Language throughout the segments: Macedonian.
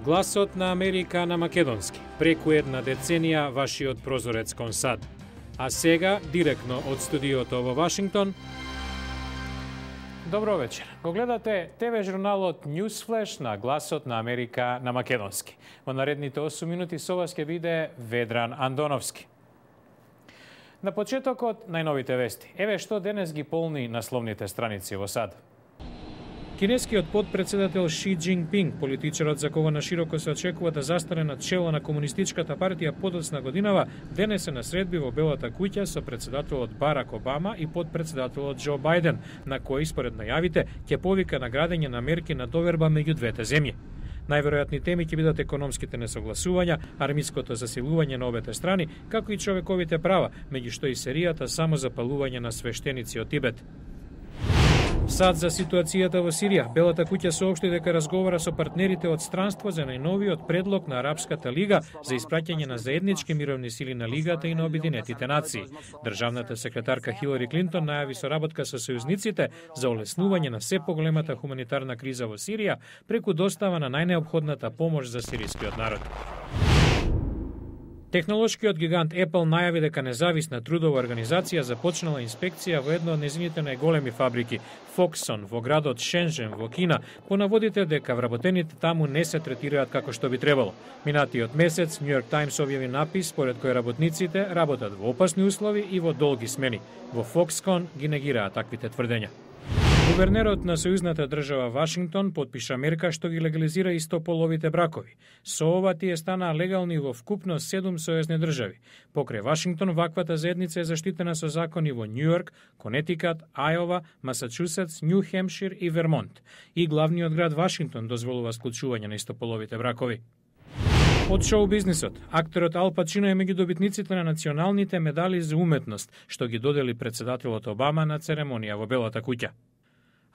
Гласот на Америка на македонски. Преку една деценија вашиот прозорец кон САД. А сега, директно од студиото во Вашингтон. Добро вечер. Го гледате ТВ журналот Newsflash на Гласот на Америка на македонски. Во наредните 8 минути со вас ќе биде Ведран Андоновски. На почетокот најновите вести. Еве што денес ги полни насловните страници во САД. Кинескиот подпредседател Ши Џинпинг, политичарот за кого на широко се очекува да застане на чело на Комунистичката партија подоцна годинава, денес е на средби во Белата куќа со председателот Барак Обама и подпредседателот Џо Бајден, на кои според најавите ќе повика на градење на мерки на доверба меѓу двете земји. Најверојатни теми ќе бидат економските несогласувања, армиското засилување на обете страни, како и човековите права, меѓу што и серијата самозапалување на свештеници од Тибет. САД за ситуацијата во Сирија. Белата куќа соопшти дека разговара со партнерите од странство за најновиот предлог на Арапската лига за испраќање на заеднички мировни сили на Лигата и на Обединетите нации. Државната секретарка Хилари Клинтон најави соработка со сојузниците за олеснување на се поголемата хуманитарна криза во Сирија преку достава на најнеопходната помош за сирискиот народ. Технолошкиот гигант Apple најави дека независна трудова организација започнала инспекција во една од незините најголеми фабрики, Foxconn, во градот Шенжен во Кина, по наводите дека вработените таму не се третираат како што би требало. Минатиот месец New York Times објави напис според кој работниците работат во опасни услови и во долги смени. Во Foxconn ги негираат таквите тврдења. Гувернерот на сојузната држава Вашингтон подпиша мерка што ги легализира истополовите бракови. Со ова тие станаа легални во вкупно 7 сојузни држави. Покрај Вашингтон, ваквата заедница е заштитена со закони во Њу Јорк, Конетикат, Ајова, Масачусетс, Њу Хемшир и Вермонт. И главниот град Вашингтон дозволува склучување на истополовите бракови. Од шоу бизнисот, акторот Ал Пачино е меѓу добитниците на националните медали за уметност, што ги додели председателот Обама на церемонија во Белата куќа.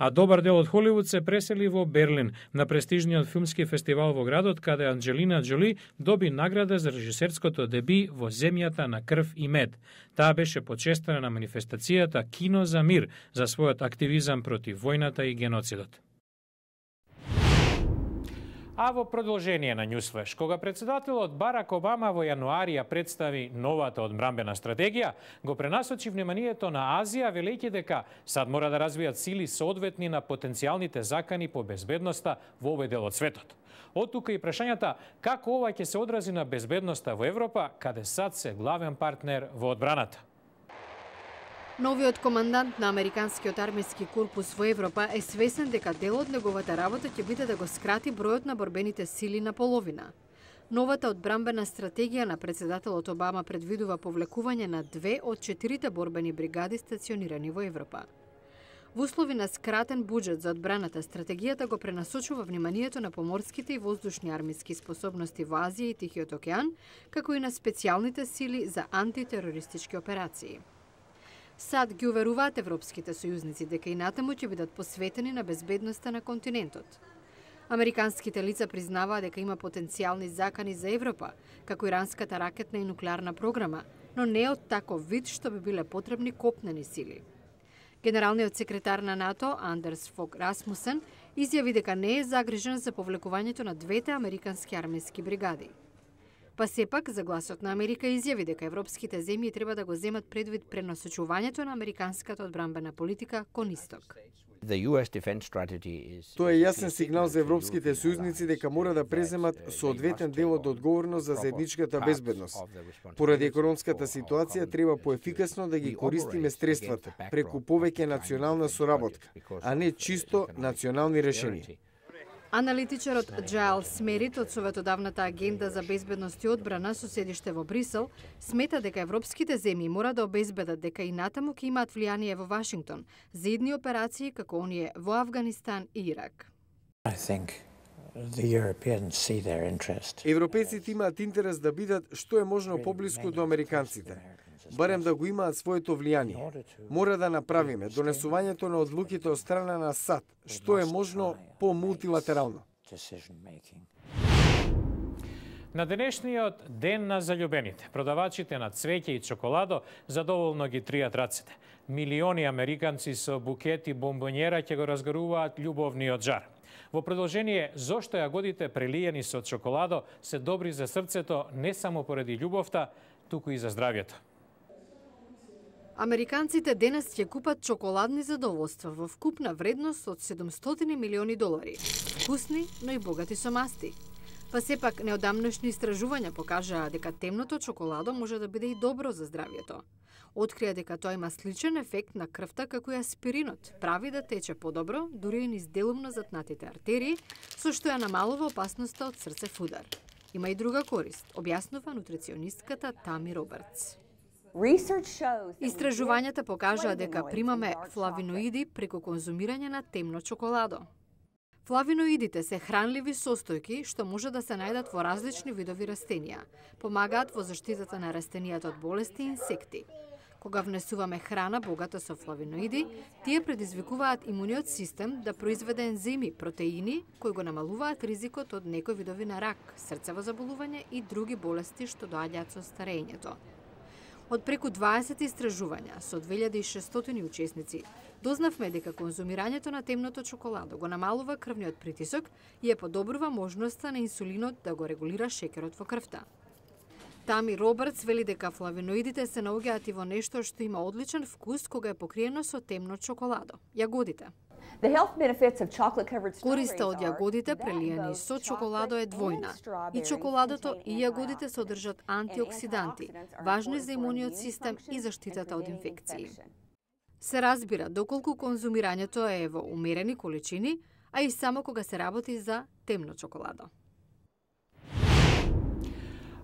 А добар дел од Холивуд се пресели во Берлин, на престижниот филмски фестивал во градот, каде Анџелина Џоли доби награда за режисерското деби во Земјата на крв и мед. Таа беше почестена на манифестацијата Кино за мир за својот активизам против војната и геноцидот. А во продолжение на Newsflash, кога председателот Барак Обама во јануари ја представи новата одбранбена стратегија, го пренасочи вниманието на Азија, велејќи дека САД мора да развијат сили соодветни на потенцијалните закани по безбедноста во овој дел од светот. Од тука и прашањата како ова ќе се одрази на безбедноста во Европа, каде САД се главен партнер во одбраната. Новиот командант на Американскиот армиски корпус во Европа е свесен дека дел од неговата работа ќе биде да го скрати бројот на борбените сили на половина. Новата одбранбена стратегија на председателот Обама предвидува повлекување на 2 од 4 борбени бригади стационирани во Европа. Во услови на скратен буџет за одбраната, стратегијата го пренасочува вниманието на поморските и воздушни армиски способности во Азија и Тихиот океан, како и на специјалните сили за антитерористички операции. САД ги уверуваат европските сојузници дека и натаму ќе бидат посветени на безбедноста на континентот. Американските лица признаваа дека има потенцијални закани за Европа, како иранската ракетна и нуклеарна програма, но не од таков вид што би биле потребни копнени сили. Генералниот секретар на НАТО, Андерс Фог Расмусен, изјави дека не е загрижен за повлекувањето на 2 американски армиски бригади. Па сепак, за Гласот на Америка изјави дека европските земји треба да го земат предвид пренасочувањето на американската одбранбена политика кон исток. Тоа е јасен сигнал за европските сојузници дека мора да преземат соодветен дел од одговорност за заедничката безбедност. Поради економската ситуација треба поефикасно да ги користиме средствата преку повеќе национална соработка, а не чисто национални решенија. Аналитичарот Джаел Смерит од Советодавната агенда за безбедност и одбрана со седиште во Брисел смета дека европските земји мора да обезбедат дека и натаму ќе имаат влијание во Вашингтон за идни операции како оние во Авганистан и Ирак. Европејците имаат интерес да бидат што е можно поблиску до американците, барем да го имаат своето влијание. Мора да направиме донесувањето на одлуките од страна на САД, што е можно по-мултилатерално. На денешниот ден на заљубените, продавачите на цвеќе и чоколадо задоволно ги тријат рацете. Милиони американци со букети бомбонјера ќе го разгаруваат љубовниот жар. Во продолжение, зошто јагодите прелиени со чоколадо се добри за срцето не само поради љубовта, туку и за здравјето. Американците денес ќе купат чоколадни задоволства во вкупна вредност од $700 милиони. Вкусни, но и богати со масти. Па сепак, неодамнашни истражувања покажаа дека темното чоколадо може да биде и добро за здравјето. Открија дека тоа има сличен ефект на крвта како и аспиринот, прави да тече подобро, дури и низ делумно затнатите артерии, со што ја намалува опасноста од срцев удар. Има и друга корист, објаснува нутриционистката Тами Робертс. Истражувањата покажаа дека примаме флавиноиди преку конзумирање на темно чоколадо. Флавиноидите се хранливи состојки што може да се најдат во различни видови растенија. Помагаат во заштитата на растенијата од болести и инсекти. Кога внесуваме храна богата со флавиноиди, тие предизвикуваат имуниот систем да произведе ензими, протеини, кои го намалуваат ризикот од некои видови на рак, срцево заболување и други болести што доаѓаат со старењето. Од преку 20 истражувања со 2600 учесници, дознавме дека конзумирањето на темното чоколадо го намалува крвниот притисок и ја подобрува можноста на инсулинот да го регулира шекерот во крвта. Тами Робертс вели дека флавиноидите се наоѓаат и во нешто што има одличен вкус кога е покриено со темно чоколадо – јагодите. Користа од јагодите прелиени со чоколадо е двојна. И чоколадото и јагодите содржат антиоксиданти, важни за имуниот систем и заштитата од инфекции. Се разбира доколку конзумирањето е во умерени количини, а и само кога се работи за темно чоколадо.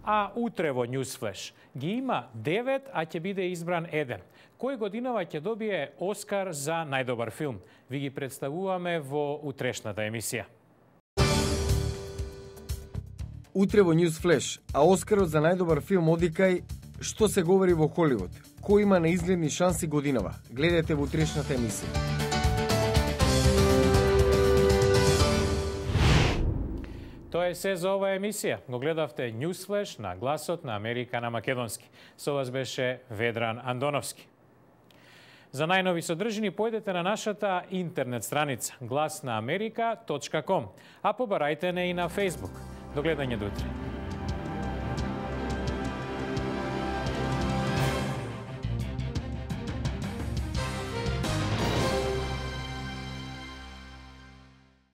А утре во Newsflash ги има 9, а ќе биде избран 1. Кој годинава ќе добие Оскар за најдобар филм? Ви ги представуваме во утрешната емисија. Утре во Newsflash, а Оскарот за најдобар филм оди кај што се говори во Холивуд. Кој има неизгледни шанси годинава? Гледате во утрешната емисија. Тоа е се за оваа емисија. Го гледавте Newsflash на Гласот на Америка на македонски. Со вас беше Ведран Андоновски. За најнови содржини појдете на нашата интернет страница glasnaamerika.com, а побарајте не и на Facebook. До гледање до утре.